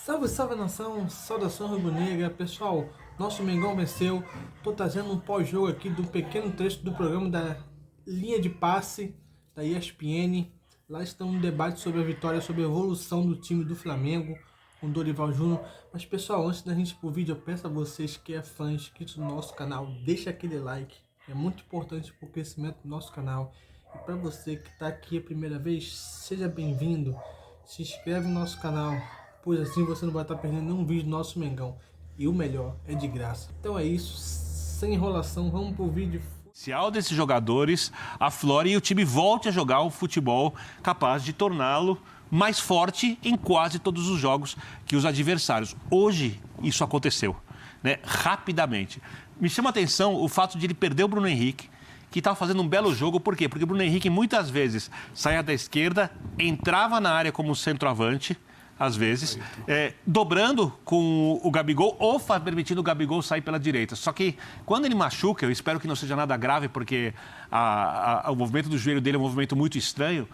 Salve, salve nação, saudação rubro-negra, pessoal, nosso Mengão venceu. Tô trazendo um pós-jogo aqui do pequeno trecho do programa da linha de passe da ESPN. Lá está um debate sobre a vitória, sobre a evolução do time do Flamengo com o Dorival Júnior. Mas pessoal, antes da gente ir pro vídeo, eu peço a vocês que é fã, inscrito no nosso canal, deixa aquele like, é muito importante para o crescimento do nosso canal. E para você que está aqui a primeira vez, seja bem-vindo, se inscreve no nosso canal, pois assim você não vai estar perdendo nenhum vídeo do nosso Mengão. E o melhor, é de graça. Então é isso, sem enrolação, vamos pro vídeo. Se ao desses jogadores aflore e o time volte a jogar um futebol capaz de torná-lo mais forte em quase todos os jogos que os adversários. Hoje isso aconteceu, né? Rapidamente. Me chama a atenção o fato de ele perder o Bruno Henrique, que estava fazendo um belo jogo. Por quê? Porque o Bruno Henrique muitas vezes saía da esquerda, entrava na área como centroavante, às vezes, dobrando com o Gabigol ou permitindo o Gabigol sair pela direita. Só que quando ele machuca, eu espero que não seja nada grave, porque o movimento do joelho dele é um movimento muito estranho,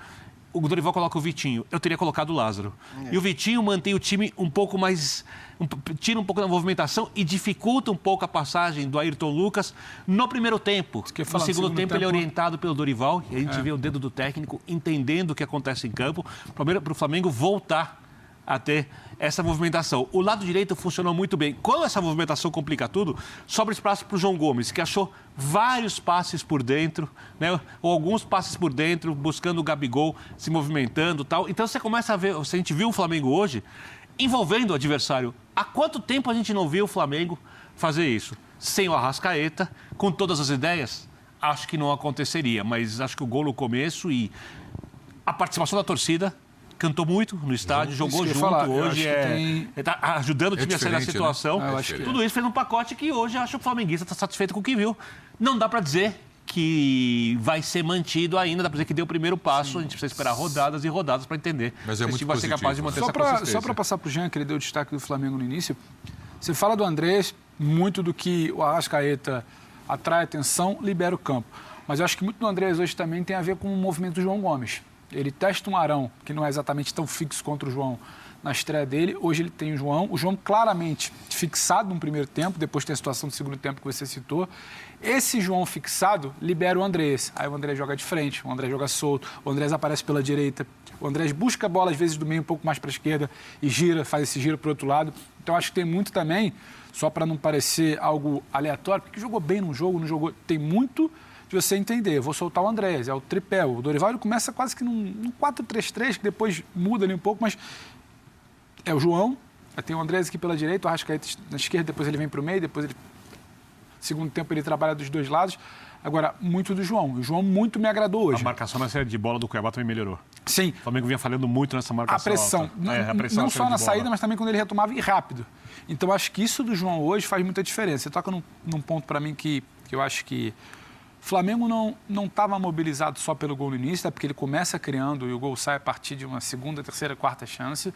o Dorival coloca o Vitinho. Eu teria colocado o Lázaro. E o Vitinho mantém o time um pouco mais... tira um pouco da movimentação e dificulta um pouco a passagem do Ayrton Lucas no primeiro tempo. No segundo tempo, ele é orientado pelo Dorival. E a gente vê o dedo do técnico entendendo o que acontece em campo. Para o Flamengo voltar a ter essa movimentação. O lado direito funcionou muito bem. Quando essa movimentação complica tudo, sobra espaço para o João Gomes, que achou vários passes por dentro, né? Ou alguns passes por dentro, buscando o Gabigol, se movimentando e tal. Então você começa a ver, a gente viu o Flamengo hoje envolvendo o adversário. Há quanto tempo a gente não viu o Flamengo fazer isso? Sem o Arrascaeta, com todas as ideias? Acho que não aconteceria, mas acho que o gol no começo e a participação da torcida cantou muito no estádio, jogou junto hoje, está ajudando o time a sair da situação. Né? Tudo isso fez um pacote que hoje acho que o flamenguista está satisfeito com o que viu. Não dá para dizer que vai ser mantido ainda, dá para dizer que deu o primeiro passo. Sim. A gente precisa esperar rodadas e rodadas para entender se o time vai ser capaz de manter essa consistência. Só para passar para o Jean, que ele deu o destaque do Flamengo no início, você fala do Andrés, muito do que o Arrascaeta atrai atenção, libera o campo. Mas eu acho que muito do Andrés hoje também tem a ver com o movimento do João Gomes. Ele testa um Arão, que não é exatamente tão fixo contra o João na estreia dele. Hoje ele tem o João claramente fixado no primeiro tempo, depois tem a situação do segundo tempo que você citou. Esse João fixado libera o Andrés. Aí o Andrés joga de frente, o Andrés joga solto, o Andrés aparece pela direita. O Andrés busca a bola, às vezes, do meio um pouco mais para a esquerda e gira, faz esse giro para o outro lado. Então, acho que tem muito também, só para não parecer algo aleatório, porque jogou bem num jogo, não jogou, tem muito de você entender. Eu vou soltar o Andrés, é o tripé. O Dorival ele começa quase que num 4-3-3, que depois muda ali um pouco, mas é o João, tem o Andrés aqui pela direita, o Arrascaeta na esquerda, depois ele vem para o meio, depois ele, segundo tempo, ele trabalha dos dois lados. Agora, muito do João. O João muito me agradou hoje. A marcação na saída de bola do Cuiabá também melhorou. Sim. O Flamengo vinha falhando muito nessa marcação. A pressão. Não só na saída, mas também quando ele retomava e rápido. Então, acho que isso do João hoje faz muita diferença. Você toca num ponto para mim que eu acho que o Flamengo não estava mobilizado só pelo gol no início, é porque ele começa criando e o gol sai a partir de uma segunda, terceira, quarta chance.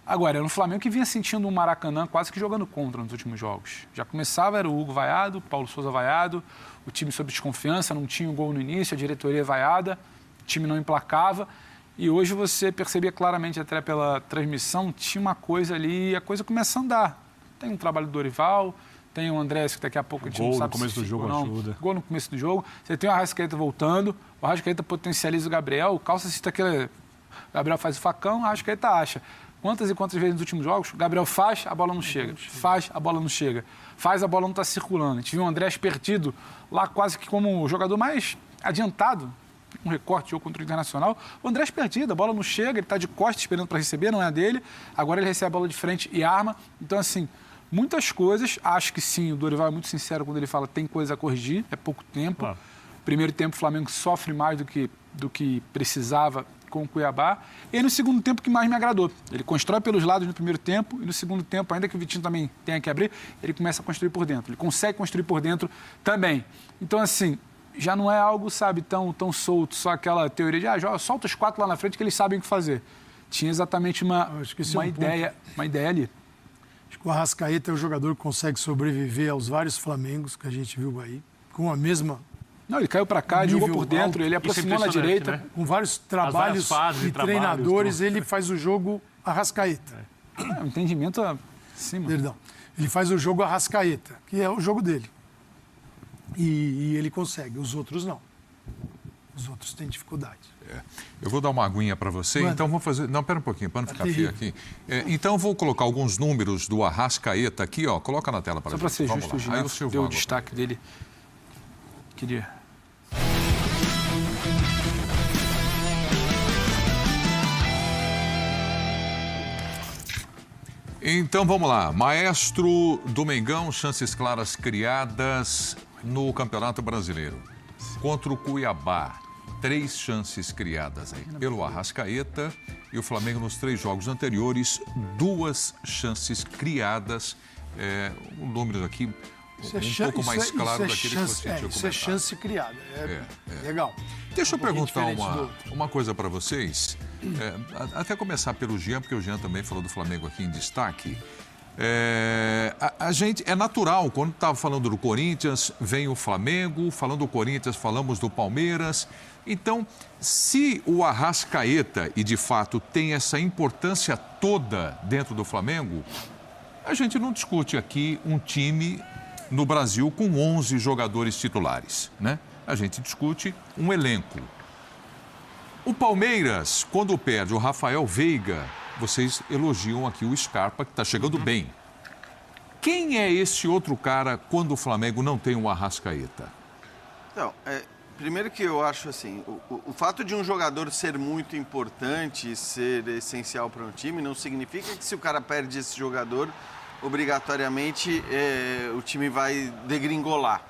Agora, era um Flamengo que vinha sentindo um Maracanã quase que jogando contra nos últimos jogos. Já começava, era o Hugo vaiado, Paulo Souza vaiado, o time sob desconfiança, não tinha o gol no início, a diretoria vaiada, o time não emplacava. E hoje você percebia claramente, até pela transmissão, tinha uma coisa ali e a coisa começa a andar. Tem um trabalho do Dorival, tem o Andrés, que daqui a pouco a gente não sabe se... Gol no começo do jogo ajuda. Gol no começo do jogo. Você tem o Arrascaeta voltando, o Arrascaeta potencializa o Gabriel, o Calça cita aquele... O Gabriel faz o facão, o Arrascaeta acha. Quantas e quantas vezes nos últimos jogos, o Gabriel faz, a bola não chega. Faz, a bola não chega. Faz, a bola não está circulando. A gente viu o Andrés perdido lá quase que como o jogador mais adiantado, um recorte de jogo contra o Internacional. O Andrés perdido, a bola não chega, ele está de costas esperando para receber, não é a dele. Agora ele recebe a bola de frente e arma. Então, assim, muitas coisas. Acho que sim, o Dorival é muito sincero quando ele fala que tem coisa a corrigir, é pouco tempo. Claro. Primeiro tempo, o Flamengo sofre mais do que precisava com o Cuiabá. E aí, no segundo tempo, que mais me agradou. Ele constrói pelos lados no primeiro tempo e no segundo tempo, ainda que o Vitinho também tenha que abrir, ele começa a construir por dentro. Ele consegue construir por dentro também. Então, assim, já não é algo, sabe, tão solto, só aquela teoria de solta os 4 lá na frente que eles sabem o que fazer. Tinha exatamente uma ideia ali. Acho que o Arrascaeta é o jogador que consegue sobreviver aos vários Flamengos que a gente viu aí, com a mesma... Não, ele caiu para cá, jogou por dentro, ele aproximou na direita. Né? Com vários trabalhos e treinadores, ele faz o jogo Arrascaeta. O entendimento acima. Perdão. Ele faz o jogo Arrascaeta, que é o jogo dele. E ele consegue, os outros não. Os outros têm dificuldade. Eu vou dar uma aguinha para você, Mano. então vou fazer... Não, pera um pouquinho, para não ficar feio aqui. Então vou colocar alguns números do Arrascaeta aqui, ó. Coloca na tela para Só para ser Vamos justo, o lá. Aí Gilberto deu o Silvão destaque dele. Queria... Então vamos lá. Maestro do Mengão, chances claras criadas no Campeonato Brasileiro. Contra o Cuiabá, 3 chances criadas aí pelo Arrascaeta. E o Flamengo nos 3 jogos anteriores, 2 chances criadas. Um número aqui pouco mais claro daquele que você tinha comentado. Isso é chance criada. Legal. Deixa eu perguntar uma coisa para vocês. Até começar pelo Jean, porque o Jean também falou do Flamengo aqui em destaque. A gente, é natural, quando estava falando do Corinthians, vem o Flamengo, falando do Corinthians, falamos do Palmeiras. Então, se o Arrascaeta, e de fato tem essa importância toda dentro do Flamengo, a gente não discute aqui um time no Brasil com 11 jogadores titulares, né? A gente discute um elenco. O Palmeiras, quando perde o Rafael Veiga, vocês elogiam aqui o Scarpa, que está chegando bem. Quem é esse outro cara quando o Flamengo não tem o Arrascaeta? Então, primeiro que eu acho assim, o fato de um jogador ser muito importante, ser essencial para um time, não significa que se o cara perde esse jogador, obrigatoriamente o time vai degringolar.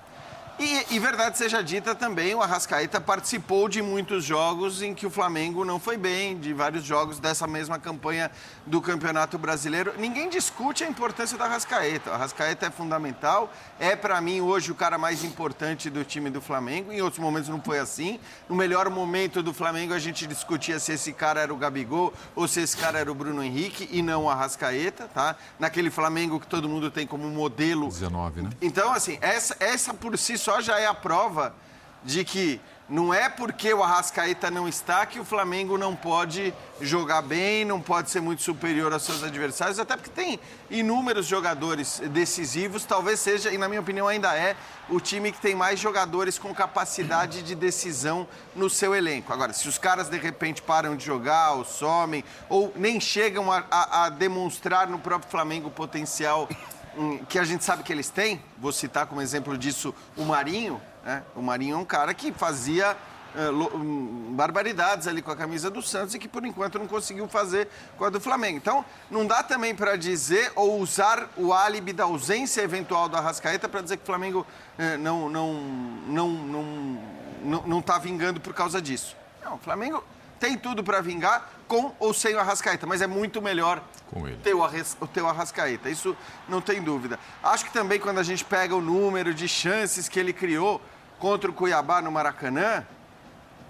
E verdade seja dita também, o Arrascaeta participou de muitos jogos em que o Flamengo não foi bem, de vários jogos dessa mesma campanha do Campeonato Brasileiro. Ninguém discute a importância do Arrascaeta. O Arrascaeta é fundamental, para mim, hoje o cara mais importante do time do Flamengo. Em outros momentos não foi assim. No melhor momento do Flamengo, a gente discutia se esse cara era o Gabigol ou se esse cara era o Bruno Henrique e não o Arrascaeta, tá? Naquele Flamengo que todo mundo tem como modelo. 19, né? Então, assim, essa por si só já é a prova de que não é porque o Arrascaeta não está que o Flamengo não pode jogar bem, não pode ser muito superior aos seus adversários, até porque tem inúmeros jogadores decisivos, talvez seja, e na minha opinião ainda é, o time que tem mais jogadores com capacidade de decisão no seu elenco. Agora, se os caras de repente param de jogar, ou somem, ou nem chegam a demonstrar no próprio Flamengo o potencial que a gente sabe que eles têm, vou citar como exemplo disso o Marinho, né? O Marinho é um cara que fazia barbaridades ali com a camisa do Santos e que por enquanto não conseguiu fazer com a do Flamengo. Então, não dá também para dizer ou usar o álibi da ausência eventual do Arrascaeta para dizer que o Flamengo não está vingando por causa disso. Não, o Flamengo tem tudo para vingar com ou sem o Arrascaeta, mas é muito melhor ter o Arrascaeta, isso não tem dúvida. Acho que também quando a gente pega o número de chances que ele criou contra o Cuiabá no Maracanã,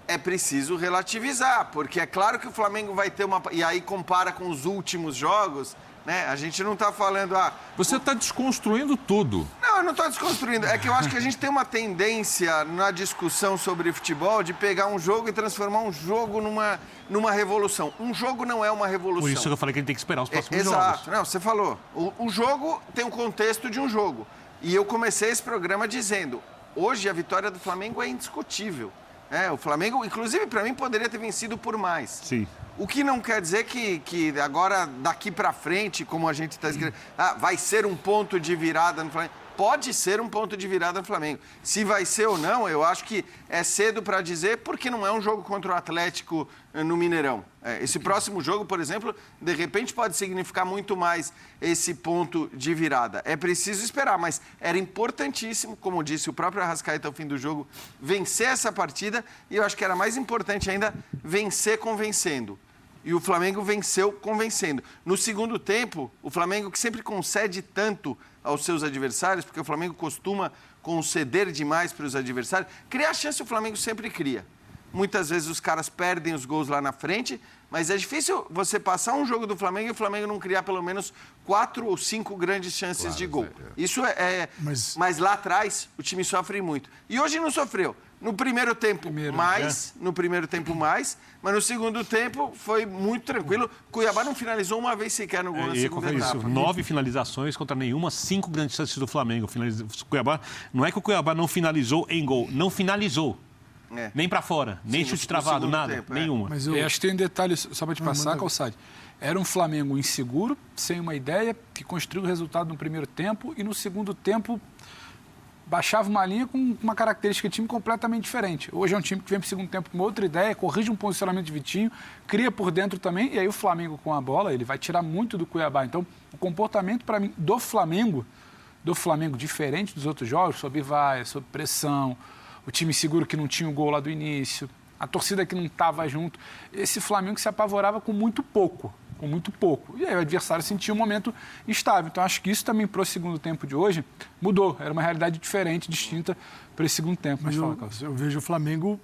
é preciso relativizar, porque é claro que o Flamengo vai ter uma... E aí compara com os últimos jogos, né? A gente não está falando... Você está desconstruindo tudo. Não, eu não estou desconstruindo. É que eu acho que a gente tem uma tendência na discussão sobre futebol de pegar um jogo e transformar um jogo numa revolução. Um jogo não é uma revolução. Por isso que eu falei que a gente tem que esperar os próximos jogos. Exato. Não, você falou. O jogo tem um contexto de um jogo. E eu comecei esse programa dizendo, hoje a vitória do Flamengo é indiscutível. O Flamengo, inclusive, para mim, poderia ter vencido por mais. Sim. O que não quer dizer que agora, daqui para frente, como a gente está escrevendo, vai ser um ponto de virada no Flamengo. Pode ser um ponto de virada no Flamengo. Se vai ser ou não, eu acho que é cedo para dizer, porque não é um jogo contra o Atlético no Mineirão. Esse próximo jogo, por exemplo, de repente pode significar muito mais esse ponto de virada. É preciso esperar, mas era importantíssimo, como disse o próprio Arrascaeta ao fim do jogo, vencer essa partida, e eu acho que era mais importante ainda vencer convencendo. E o Flamengo venceu convencendo. No segundo tempo, o Flamengo, que sempre concede tanto aos seus adversários, porque o Flamengo costuma conceder demais para os adversários, criar chance o Flamengo sempre cria. Muitas vezes os caras perdem os gols lá na frente, Mas é difícil você passar um jogo do Flamengo e o Flamengo não criar pelo menos 4 ou 5 grandes chances de gol. Isso mas lá atrás o time sofre muito. E hoje não sofreu. No primeiro tempo no primeiro tempo mais, mas no segundo tempo foi muito tranquilo. Cuiabá não finalizou uma vez sequer no gol na segunda etapa. 9 finalizações contra nenhuma, 5 grandes chances do Flamengo. Cuiabá, não é que o Cuiabá não finalizou em gol, não finalizou. Nem para fora, nem chute travado, nada, nenhuma. Mas eu acho que tem um detalhe, só para te passar, Calçade. Era um Flamengo inseguro, sem uma ideia, que construiu o resultado no primeiro tempo e no segundo tempo baixava uma linha com uma característica de time completamente diferente. Hoje é um time que vem para o segundo tempo com uma outra ideia, corrige um posicionamento de Vitinho, cria por dentro também, e aí o Flamengo com a bola, ele vai tirar muito do Cuiabá. Então, o comportamento, para mim, do Flamengo diferente dos outros jogos, sob vaia, sob pressão, o time seguro que não tinha o gol lá do início, a torcida que não estava junto, esse Flamengo se apavorava com muito pouco. E aí o adversário sentia um momento instável. Então, acho que isso também para o segundo tempo de hoje mudou. Era uma realidade diferente, distinta para esse segundo tempo. Mas eu vejo o Flamengo